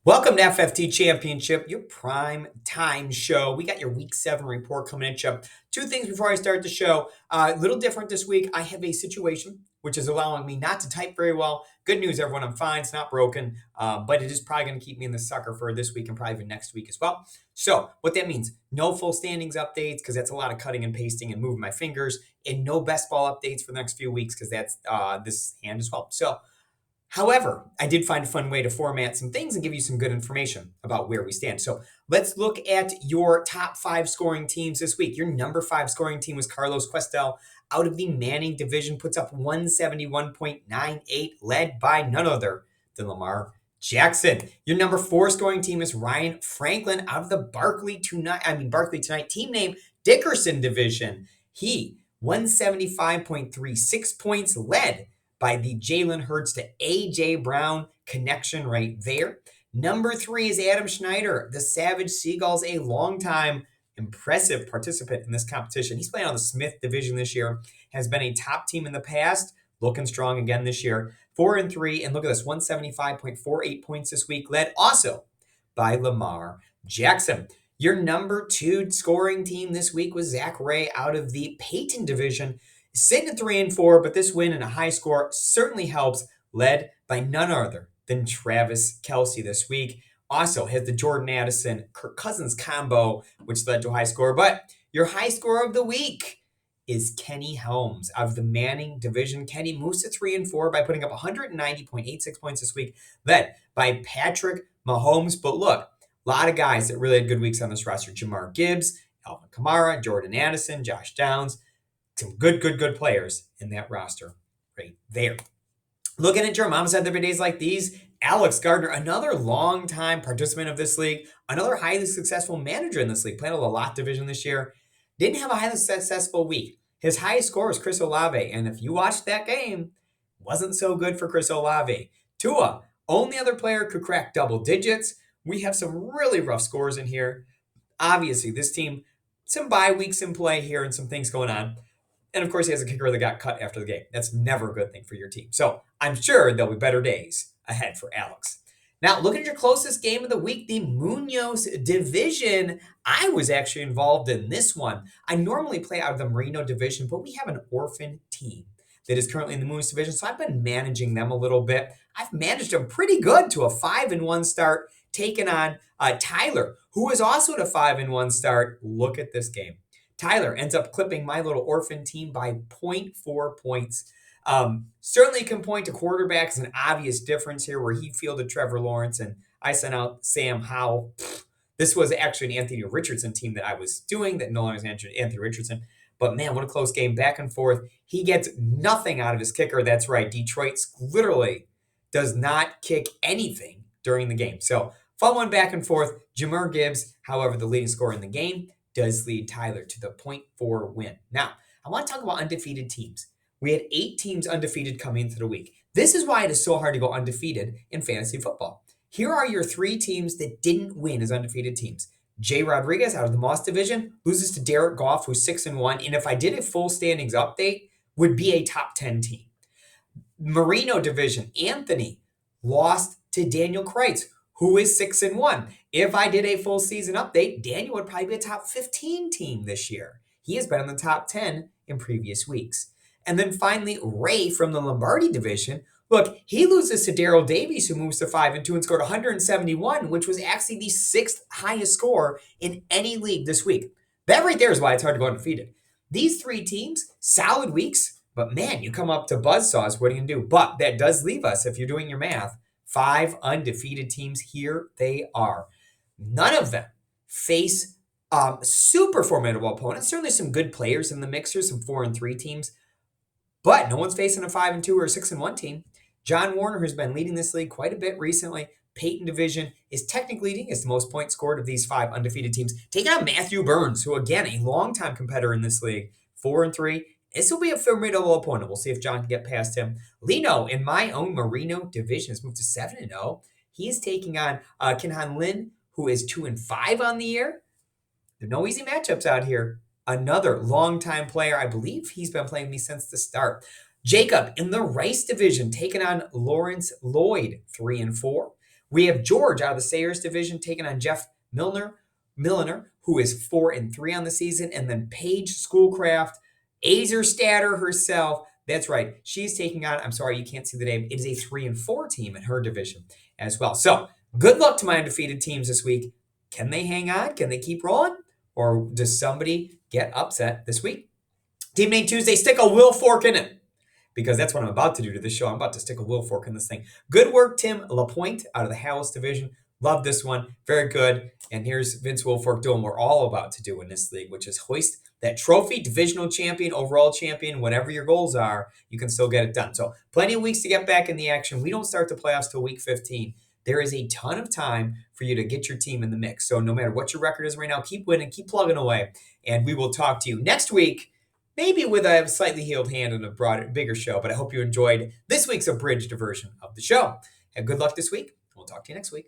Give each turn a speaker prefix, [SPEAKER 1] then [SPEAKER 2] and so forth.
[SPEAKER 1] Welcome to FFT Championship, your prime time show. We got your week 7 report coming at you. Two things before I start the show. A little different this week. I have a situation which is allowing me not to type very well. Good news, everyone. I'm fine. It's not broken, but it is probably going to keep me in the sucker for this week and probably even next week as well. So, what that means, no full standings updates because that's a lot of cutting and pasting and moving my fingers, and no best ball updates for the next few weeks because that's this hand as well. So, however, I did find a fun way to format some things and give you some good information about where we stand. So let's look at your top 5 scoring teams this week. Your number 5 scoring team was Carlos Questel out of the Manning division, puts up 171.98, led by none other than Lamar Jackson. Your number 4 scoring team is Ryan Franklin out of the Barkley Tonight team name Dickerson division. He 175.36 points, led by the Jalen Hurts to A.J. Brown connection right there. Number 3 is Adam Schneider, the Savage Seagulls, a longtime impressive participant in this competition. He's playing on the Smith division this year, has been a top team in the past, looking strong again this year. 4-3, and look at this, 175.48 points this week, led also by Lamar Jackson. Your number 2 scoring team this week was Zach Ray out of the Peyton division, sitting at 3-4, but this win and a high score certainly helps, led by none other than Travis Kelce this week. Also has the Jordan Addison Kirk Cousins combo, which led to a high score. But your high score of the week is Kenny Helms of the Manning division. Kenny moves to 3-4 by putting up 190.86 points this week, led by Patrick Mahomes. But look, a lot of guys that really had good weeks on this roster. Jamar Gibbs, Alvin Kamara, Jordan Addison, Josh Downs. Some good players in that roster right there. Looking at your mom said every days like these, Alex Gardner, another longtime participant of this league, another highly successful manager in this league, playing a lot division this year, didn't have a highly successful week. His highest score was Chris Olave, and if you watched that game, wasn't so good for Chris Olave. Tua, only other player could crack double digits. We have some really rough scores in here. Obviously, this team, some bye weeks in play here and some things going on. And of course, he has a kicker that got cut after the game. That's never a good thing for your team. So I'm sure there'll be better days ahead for Alex. Now, look at your closest game of the week, the Munoz division. I was actually involved in this one. I normally play out of the Marino division, but we have an orphan team that is currently in the Munoz division. So I've been managing them a little bit. I've managed them pretty good to a 5-1 start, taking on Tyler, who is also at a 5-1 start. Look at this game. Tyler ends up clipping my little orphan team by 0.4 points. Certainly can point to quarterback as an obvious difference here where he fielded Trevor Lawrence and I sent out Sam Howell. This was actually an Anthony Richardson team that I was doing that no longer is Anthony Richardson. But man, what a close game, back and forth. He gets nothing out of his kicker. That's right. Detroit literally does not kick anything during the game. So fun one back and forth. Jamar Gibbs, however, the leading scorer in the game, does lead Tyler to the 0.4 win. Now, I want to talk about undefeated teams. We had 8 teams undefeated coming into the week. This is why it is so hard to go undefeated in fantasy football. Here are your 3 teams that didn't win as undefeated teams. Jay Rodriguez out of the Moss division loses to Derek Goff, who's 6-1, and if I did a full standings update, would be a top 10 team. Marino division, Anthony lost to Daniel Kreitz, who is 6-1. If I did a full season update, Daniel would probably be a top 15 team this year. He has been in the top 10 in previous weeks. And then finally, Ray from the Lombardi division. Look, he loses to Daryl Davies, who moves to 5-2 and scored 171, which was actually the 6th highest score in any league this week. That right there is why it's hard to go undefeated. These 3 teams, solid weeks, but man, you come up to buzzsaws, what are you going to do? But that does leave us, if you're doing your math, 5 undefeated teams. Here they are. None of them face super formidable opponents. Certainly some good players in the mixer, some 4-3 teams. But no one's facing a 5-2 or a 6-1 team. John Warner, who's been leading this league quite a bit recently, Peyton division, is technically leading. It's the most points scored of these 5 undefeated teams. Taking on Matthew Burns, who again, a longtime competitor in this league, 4-3. This will be a formidable opponent. We'll see if John can get past him. Lino, in my own Marino division, has moved to 7-0. He is taking on Kinhan Lin, who is 2-5 on the year. There are no easy matchups out here. Another longtime player. I believe he's been playing me since the start. Jacob, in the Rice division, taking on Lawrence Lloyd, 3-4. We have George out of the Sayers division taking on Jeff Milliner, who is 4-3 on the season, and then Paige Schoolcraft, Azer Statter herself. That's right. She's taking on, I'm sorry, you can't see the name. It is a 3-4 team in her division as well. So good luck to my undefeated teams this week. Can they hang on? Can they keep rolling? Or does somebody get upset this week? Team Name Tuesday, stick a will fork in it, because that's what I'm about to do to this show. I'm about to stick a will fork in this thing. Good work, Tim LaPointe out of the Hallis division. Love this one. Very good. And here's Vince Wilfork doing what we're all about to do in this league, which is hoist that trophy, divisional champion, overall champion, whatever your goals are, you can still get it done. So plenty of weeks to get back in the action. We don't start the playoffs till week 15. There is a ton of time for you to get your team in the mix. So no matter what your record is right now, keep winning, keep plugging away. And we will talk to you next week, maybe with a slightly healed hand and a broader, bigger show. But I hope you enjoyed this week's abridged version of the show. And good luck this week. We'll talk to you next week.